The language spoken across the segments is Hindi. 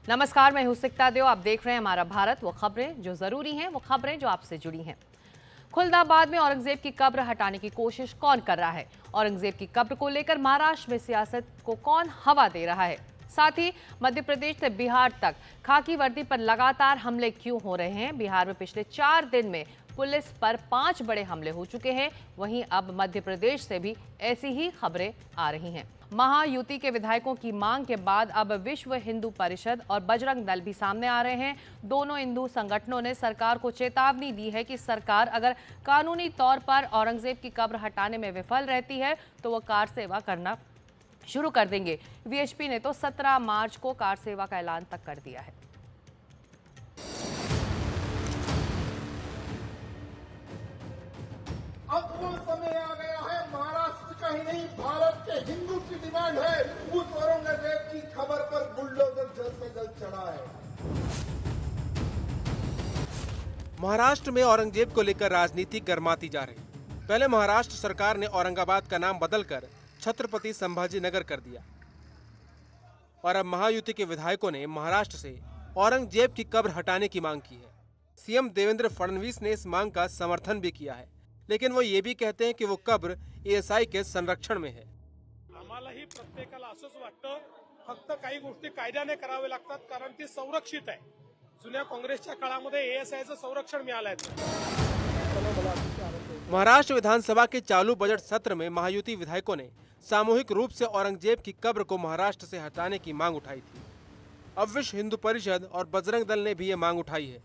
नमस्कार, मैं हूं सिकता देव। आप देख रहे हैं हमारा भारत। वो खबरें जो जरूरी हैं, वो खबरें जो आपसे जुड़ी हैं। खुलदाबाद में औरंगजेब की कब्र हटाने की कोशिश कौन कर रहा है? औरंगजेब की कब्र को लेकर महाराष्ट्र में सियासत को कौन हवा दे रहा है? साथ ही मध्य प्रदेश से बिहार तक खाकी वर्दी पर लगातार हमले क्यों हो रहे हैं? बिहार में पिछले 4 दिन में पुलिस पर 5 बड़े हमले हो चुके हैं। वहीं अब मध्य प्रदेश से भी ऐसी ही खबरें आ रही हैं। महायुति के विधायकों की मांग के बाद अब विश्व हिंदू परिषद और बजरंग दल भी सामने आ रहे हैं। दोनों हिंदू संगठनों ने सरकार को चेतावनी दी है कि सरकार अगर कानूनी तौर पर औरंगजेब की कब्र हटाने में विफल रहती है तो वो कार सेवा करना शुरू कर देंगे। वीएचपी ने तो 17 मार्च को कार सेवा का ऐलान तक कर दिया है। अब वो समय आ गया है, महाराष्ट्र का ही नहीं भारत के हिंदू की डिमांड है, उस औरंगजेब की खबर पर बुलडोजर जल्द से जल्द चढ़ा है। महाराष्ट्र में औरंगजेब को लेकर राजनीति गर्माती जा रही। पहले महाराष्ट्र सरकार ने औरंगाबाद का नाम बदलकर छत्रपति संभाजी नगर कर दिया और अब महायुति के विधायकों ने महाराष्ट्र से औरंगजेब की कब्र हटाने की मांग की है। सीएम देवेंद्र फडणवीस ने इस मांग का समर्थन भी किया है, लेकिन वो ये भी कहते हैं कि वो कब्र एएसआई के संरक्षण में है। आम्हालाही प्रत्येकाला असंच वाटतं, फक्त काही गोष्टी कायद्याने करावे लागतात कारण ती संरक्षित आहे। जुन्या काँग्रेसच्या काळामध्ये एएसआयचं संरक्षण मिळालंय। महाराष्ट्र विधानसभा के चालू बजट सत्र में महायुति विधायकों ने सामूहिक रूप से औरंगजेब की कब्र को महाराष्ट्र से हटाने की मांग उठाई थी। अब विश्व हिंदू परिषद और बजरंग दल ने भी ये मांग उठाई है।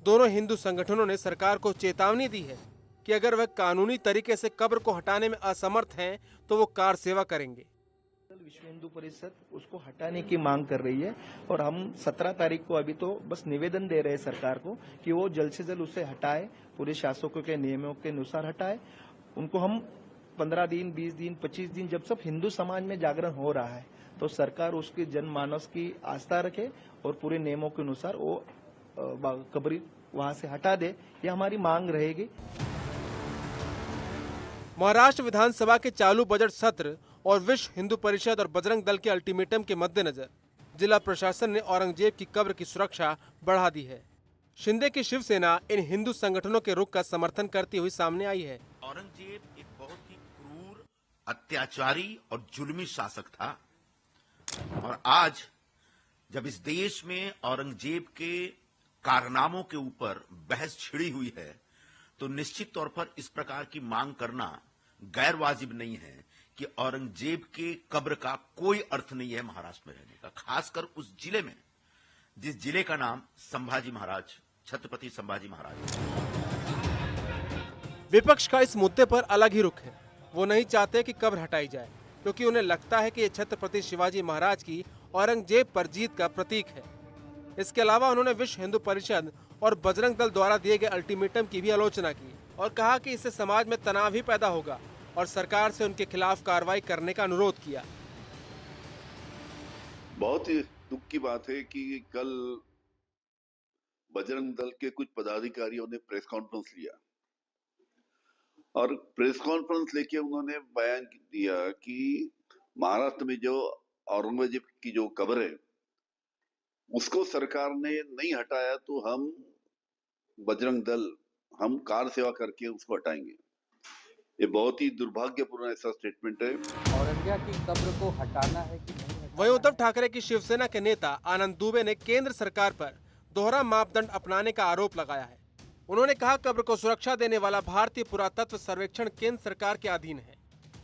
दोनों हिंदू संगठनों ने सरकार को चेतावनी दी है कि अगर वह कानूनी तरीके से कब्र को हटाने में असमर्थ हैं तो वो कार सेवा करेंगे। विश्व हिंदू परिषद उसको हटाने की मांग कर रही है और हम 17 तारीख को अभी तो बस निवेदन दे रहे हैं सरकार को कि वो जल्द से जल्द उसे हटाए, पूरे शासकों के नियमों के अनुसार हटाए। उनको हम 15 दिन, 20 दिन, 25 दिन, जब सब हिंदू समाज में जागरण हो रहा है तो सरकार उसकी जनमानस की आस्था रखे और पूरे नियमों के अनुसार वो कब्र वहां से हटा दे, ये हमारी मांग रहेगी। महाराष्ट्र विधानसभा के चालू बजट सत्र और विश्व हिंदू परिषद और बजरंग दल के अल्टीमेटम के मद्देनजर जिला प्रशासन ने औरंगजेब की कब्र की सुरक्षा बढ़ा दी है। शिंदे की शिवसेना इन हिंदू संगठनों के रुख का समर्थन करती हुई सामने आई है। औरंगजेब एक बहुत ही क्रूर, अत्याचारी और जुल्मी शासक था और आज जब इस देश में औरंगजेब के कारनामों के ऊपर बहस छिड़ी हुई है तो निश्चित तौर पर इस प्रकार की मांग करना गैर वाजिब नहीं है कि औरंगजेब के कब्र का कोई अर्थ नहीं है महाराष्ट्र में रहने का, खासकर उस जिले में जिस जिले का नाम संभाजी महाराज, छत्रपति संभाजी महाराज। विपक्ष का इस मुद्दे पर अलग ही रुख है। वो नहीं चाहते कि कब्र हटाई जाए क्योंकि उन्हें लगता है कि ये छत्रपति शिवाजी महाराज की औरंगजेब पर जीत का प्रतीक है। इसके अलावा उन्होंने विश्व हिंदू परिषद और बजरंग दल द्वारा दिए गए अल्टीमेटम की भी आलोचना की और कहा कि इससे समाज में तनाव ही पैदा होगा और सरकार से उनके खिलाफ कार्रवाई करने का अनुरोध किया। बहुत ही दुख की बात है कि कल बजरंग दल के कुछ पदाधिकारियों ने प्रेस कॉन्फ्रेंस लिया और प्रेस कॉन्फ्रेंस लेके उन्होंने बयान दिया कि महाराष्ट्र में जो औरंगजेब की जो कब्र है उसको सरकार ने नहीं हटाया तो हम बजरंग दल हम कार सेवा करके उसको हटाएंगे। ये बहुत ही दुर्भाग्यपूर्ण ऐसा स्टेटमेंट है। औरंगजेब की कब्र को हटाना है कि नहीं हटाना? वहीं उद्धव ठाकरे की शिवसेना के नेता आनंद दुबे ने केंद्र सरकार पर दोहरा मापदंड अपनाने का आरोप लगाया है। उन्होंने कहा कब्र को सुरक्षा देने वाला भारतीय पुरातत्व सर्वेक्षण केंद्र सरकार के अधीन है,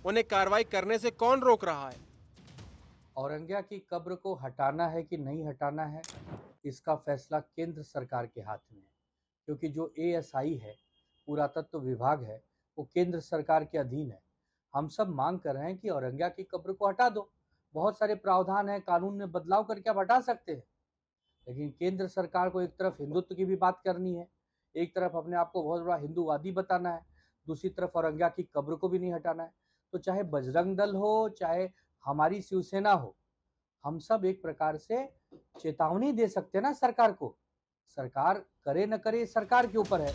उन्हें कार्रवाई करने से कौन रोक रहा है? औरंगजेब की कब्र को हटाना है कि नहीं हटाना है, इसका फैसला केंद्र सरकार के हाथ में है, क्योंकि जो एएसआई है, पुरातत्व विभाग है, वो केंद्र सरकार के अधीन है। हम सब मांग कर रहे हैं कि औरंगजेब की कब्र को हटा दो। बहुत सारे प्रावधान है, कानून में बदलाव करके आप हटा सकते हैं, लेकिन केंद्र सरकार को एक तरफ हिंदुत्व की भी बात करनी है, एक तरफ अपने आप को बहुत बड़ा हिंदूवादी बताना है, दूसरी तरफ औरंगजेब की कब्र को भी नहीं हटाना है। तो चाहे बजरंग दल हो, चाहे हमारी शिवसेना हो, हम सब एक प्रकार से चेतावनी दे सकते हैं ना सरकार को। सरकार करे न करे सरकार के ऊपर है।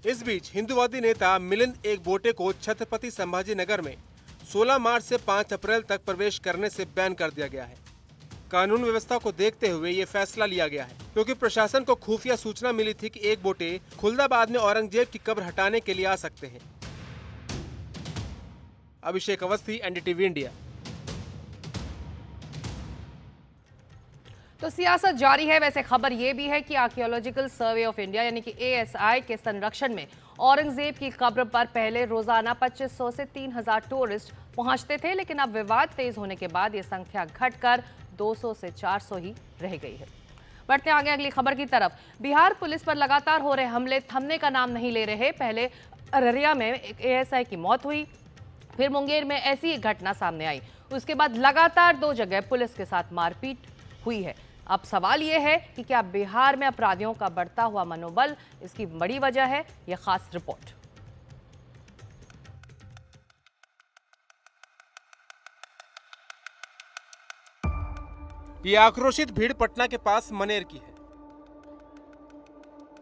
इस बीच हिंदूवादी नेता मिलिंद एकबोटे को छत्रपति संभाजी नगर में 16 मार्च से 5 अप्रैल तक प्रवेश करने से बैन कर दिया गया है। कानून व्यवस्था को देखते हुए ये फैसला लिया गया है, क्योंकि प्रशासन को खुफिया सूचना मिली थी कि एक बोटे खुलदाबाद में औरंगजेब की कब्र हटाने के लिए आ सकते हैं। अभिषेक अवस्थी, एनडीटीवी इंडिया। तो सियासत जारी है। वैसे खबर यह भी है कि आर्कियोलॉजिकल सर्वे ऑफ इंडिया यानी कि ASI के संरक्षण में औरंगजेब की कब्र पर पहले रोजाना 2500 से 3000 टूरिस्ट पहुंचते थे, लेकिन अब विवाद तेज होने के बाद यह संख्या घटकर 200 से 400 ही रह गई है। बढ़ते आगे अगली खबर की तरफ। बिहार पुलिस पर लगातार हो रहे हमले थमने का नाम नहीं ले रहे। पहले अररिया में एक ASI की मौत हुई, फिर मुंगेर में ऐसी एक घटना सामने आई। उसके बाद लगातार 2 जगह पुलिस के साथ मारपीट हुई है। अब सवाल यह है कि क्या बिहार में अपराधियों का बढ़ता हुआ मनोबल इसकी बड़ी वजह है? यह खास रिपोर्ट। ये आक्रोशित भीड़ पटना के पास मनेर की है।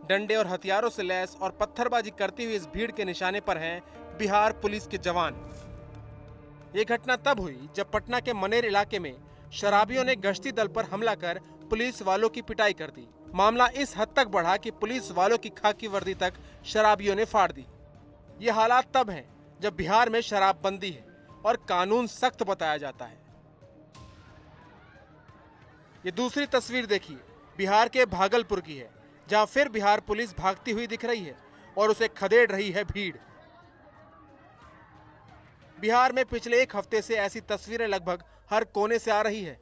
डंडे और हथियारों से लैस और पत्थरबाजी करती हुई इस भीड़ के निशाने पर हैं बिहार पुलिस के जवान। ये घटना तब हुई जब पटना के मनेर इलाके में शराबियों ने गश्ती दल पर हमला कर पुलिस वालों की पिटाई कर दी। मामला इस हद तक बढ़ा कि पुलिस वालों की खाकी वर्दी तक शराबियों ने फाड़ दी। ये हालात तब हैं जब बिहार में शराबबंदी है और कानून सख्त बताया जाता है। ये दूसरी तस्वीर देखिए, बिहार के भागलपुर की है, जहां फिर बिहार पुलिस भागती हुई दिख रही है और उसे खदेड़ रही है भीड़। बिहार में पिछले एक हफ्ते से ऐसी तस्वीरें लगभग हर कोने से आ रही है।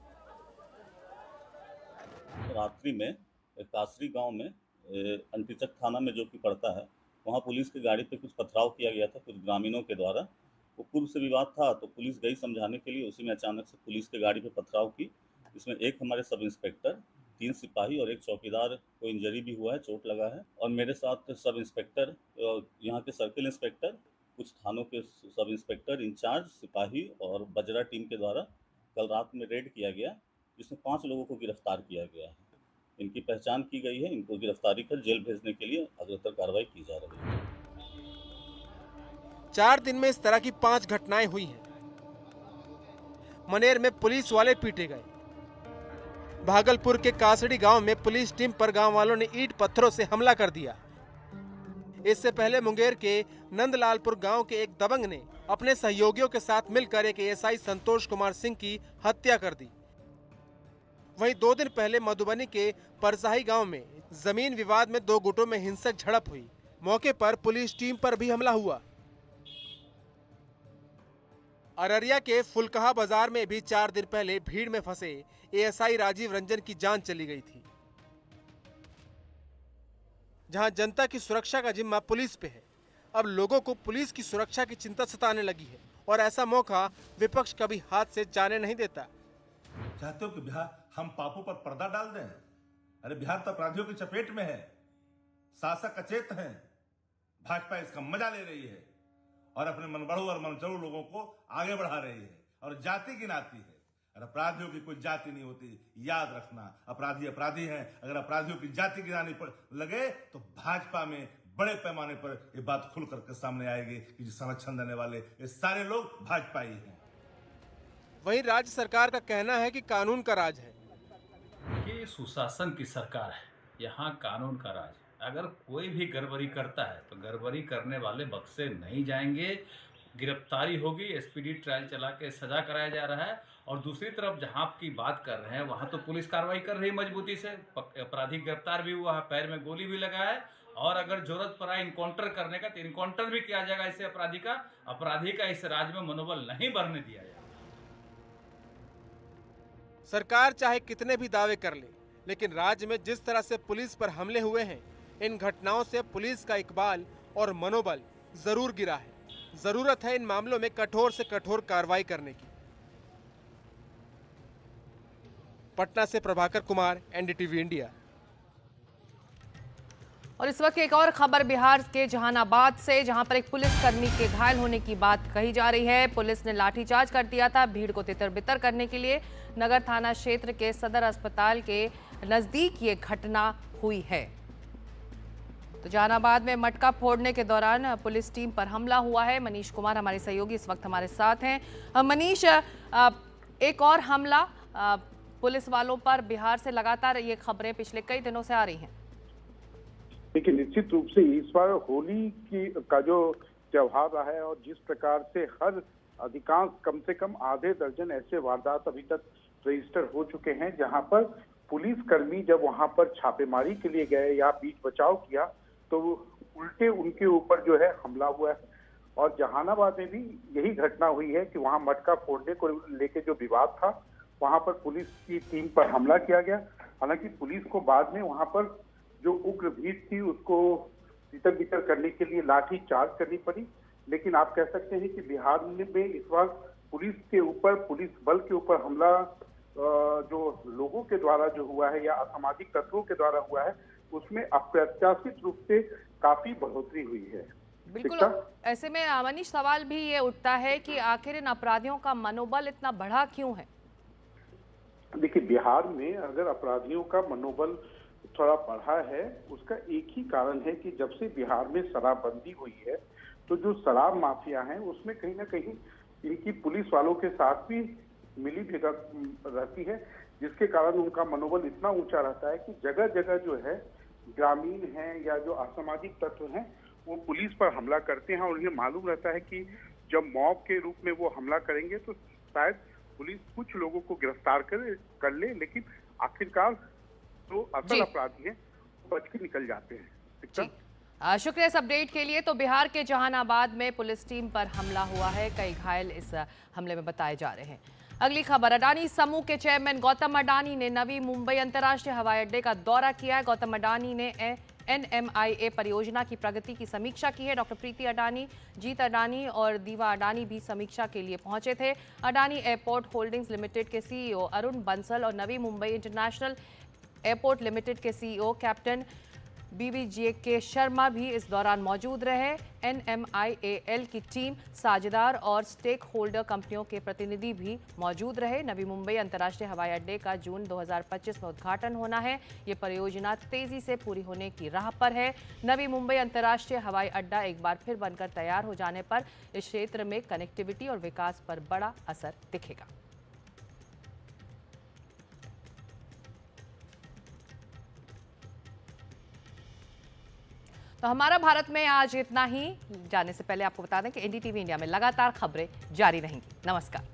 रात्रि में कासरी गांव में अंतिचक थाना में जो कि पड़ता है, वहां पुलिस की गाड़ी पे कुछ पथराव किया गया था कुछ ग्रामीणों के द्वारा। वो पूर्व से विवाद था तो पुलिस गई समझाने के लिए, उसी में अचानक से पुलिस की गाड़ी पे पथराव की। इसमें एक हमारे सब इंस्पेक्टर, 3 सिपाही और एक चौकीदार को इंजरी भी हुआ है, चोट लगा है। और मेरे साथ सब इंस्पेक्टर, यहाँ के सर्किल इंस्पेक्टर, कुछ थानों के सब इंस्पेक्टर, इंचार्ज, सिपाही और बजरा टीम के द्वारा कल रात में रेड किया गया, जिसमें 5 लोगों को गिरफ्तार किया गया है। इनकी पहचान की गई है, इनको गिरफ्तारी कर जेल भेजने के लिए अग्रतर कार्रवाई की जा रही है। 4 दिन में इस तरह की 5 घटनाएं हुई हैं। मनेर में पुलिस वाले पीटे गए। भागलपुर के कासड़ी गांव में पुलिस टीम पर गांव वालों ने ईंट पत्थरों से हमला कर दिया। इससे पहले मुंगेर के नंदलालपुर गांव के एक दबंग ने अपने सहयोगियों के साथ मिलकर एक ASI संतोष कुमार सिंह की हत्या कर दी। वहीं 2 दिन पहले मधुबनी के परसाही गांव में जमीन विवाद में 2 गुटों में हिंसक झड़प हुई। मौके पर पुलिस टीम पर भी हमला हुआ। अररिया के फुलकहा बाजार में भी 4 दिन पहले भीड़ में फंसे ASI राजीव रंजन की जान चली गई थी। जहां जनता की सुरक्षा का जिम्मा पुलिस पे है, अब लोगों को पुलिस की सुरक्षा की चिंता सताने लगी है और ऐसा मौका विपक्ष कभी हाथ से जाने नहीं देता। चाहते हो कि बिहार हम पापों पर पर्दा डाल दें? अरे बिहार तो अपराधियों की चपेट में है, शासक अचेत हैं, भाजपा इसका मजा ले रही है और अपने मनबड़ों और मनचड़ों लोगों को आगे बढ़ा रही है और जाति गिनाती है। और अपराधियों की कोई जाति नहीं होती, याद रखना। अपराधी अपराधी हैं। अगर अपराधियों की जाति गिनानी लगे तो भाजपा में बड़े पैमाने पर ये बात खुल करके सामने आएगी कि जो संरक्षण देने वाले ये सारे लोग भाजपा ही हैं। वहीं राज्य सरकार का कहना है कि कानून का राज है। ये सुशासन की सरकार है, यहाँ कानून का राज है। अगर कोई भी गड़बड़ी करता है तो गड़बड़ी करने वाले बख्शे नहीं जाएंगे, गिरफ्तारी होगी, SPD ट्रायल चला के सजा कराया जा रहा है। और दूसरी तरफ जहां आपकी बात कर रहे हैं वहां तो पुलिस कार्रवाई कर रही है मजबूती से, अपराधी गिरफ्तार भी हुआ है, पैर में गोली भी लगा है और अगर जरूरत पड़ा इनकाउंटर करने का तो इनकाउंटर भी किया जाएगा। इससे अपराधी का इस राज्य में मनोबल नहीं बढ़ने दिया जाएगा। सरकार चाहे कितने भी दावे कर ले, लेकिन राज्य में जिस तरह से पुलिस पर हमले हुए हैं, इन घटनाओं से पुलिस का इकबाल और मनोबल जरूर गिरा है। जरूरत है इन मामलों में कठोर से कठोर कार्रवाई करने की। पटना से प्रभाकर कुमार, NDTV इंडिया। और इस वक्त एक और खबर बिहार के जहानाबाद से, जहां पर एक पुलिसकर्मी के घायल होने की बात कही जा रही है। पुलिस ने लाठीचार्ज कर दिया था भीड़ को तितर-बितर करने के लिए। नगर थाना क्षेत्र के सदर अस्पताल के नजदीक ये घटना हुई है। तो जहानाबाद में मटका फोड़ने के दौरान पुलिस टीम पर हमला हुआ है। मनीष कुमार हमारे सहयोगी इस वक्त हमारे साथ हैं। मनीष, एक और हमला पुलिस वालों पर बिहार से लगातार ये खबरें पिछले कई दिनों से आ रही हैं। देखिए, निश्चित रूप से इस बार होली का जो त्योहार रहा है और जिस प्रकार से हर अधिकांश कम से कम आधे दर्जन ऐसे वारदात अभी तक रजिस्टर हो चुके हैं जहां पर पुलिस कर्मी जब वहां पर छापेमारी के लिए गए या बीच बचाव किया तो उल्टे उनके ऊपर जो है हमला हुआ है। और जहानाबाद में भी यही घटना हुई है कि वहां मटका फोड़ने को लेकर जो विवाद था वहां पर पुलिस की टीम पर हमला किया गया। हालांकि पुलिस को बाद में वहां पर जो उग्र भीड़ थी उसको तितर बितर करने के लिए लाठी चार्ज करनी पड़ी। लेकिन आप कह सकते हैं कि बिहार में इस बार पुलिस के ऊपर, पुलिस बल के ऊपर हमला जो लोगों के द्वारा जो हुआ है या असामाजिक तत्वों के द्वारा हुआ है उसमें अप्रत्याशित रूप से काफी बढ़ोतरी हुई है। बिल्कुल। ऐसे में मनीष, सवाल भी ये उठता है कि आखिर इन अपराधियों का मनोबल इतना बढ़ा क्यों है? देखिए, बिहार में अगर अपराधियों का मनोबल थोड़ा बढ़ा है उसका एक ही कारण है कि जब से बिहार में शराबबंदी हुई है तो जो शराब माफिया हैं उसमें कहीं ना कहीं इनकी पुलिस वालों के साथ भी मिली भगत रहती है, जिसके कारण उनका मनोबल इतना ऊंचा रहता है कि जगह जगह जो है ग्रामीण हैं या जो असामाजिक तत्व हैं वो पुलिस पर हमला करते हैं और उन्हें मालूम रहता है कि जब मॉब के रूप में वो हमला करेंगे तो शायद पुलिस कुछ लोगों को गिरफ्तार कर ले, लेकिन आखिरकार जो असल अपराधी हैं बच के निकल जाते हैं। शुक्रिया इस अपडेट के लिए। तो बिहार के जहानाबाद में पुलिस टीम पर हमला हुआ है, कई घायल इस हमले में बताए जा रहे हैं। अगली खबर, अडानी समूह के चेयरमैन गौतम अडानी ने नवी मुंबई अंतर्राष्ट्रीय हवाई अड्डे का दौरा किया है। गौतम अडानी ने NMIA परियोजना की प्रगति की समीक्षा की है। डॉक्टर प्रीति अडानी, जीत अडानी और दीवा अडानी भी समीक्षा के लिए पहुंचे थे। अडानी एयरपोर्ट होल्डिंग्स लिमिटेड के CEO अरुण बंसल और Navi Mumbai international airport limited के CEO कैप्टन BBJK शर्मा भी इस दौरान मौजूद रहे। NMIAL की टीम, साझेदार और स्टेक होल्डर कंपनियों के प्रतिनिधि भी मौजूद रहे। नवी मुंबई अंतर्राष्ट्रीय हवाई अड्डे का जून 2025 में उद्घाटन होना है। ये परियोजना तेजी से पूरी होने की राह पर है। नवी मुंबई अंतर्राष्ट्रीय हवाई अड्डा एक बार फिर बनकर तैयार हो जाने पर इस क्षेत्र में कनेक्टिविटी और विकास पर बड़ा असर दिखेगा। तो हमारा भारत में आज इतना ही। जाने से पहले आपको बता दें कि NDTV इंडिया में लगातार खबरें जारी रहेंगी। नमस्कार।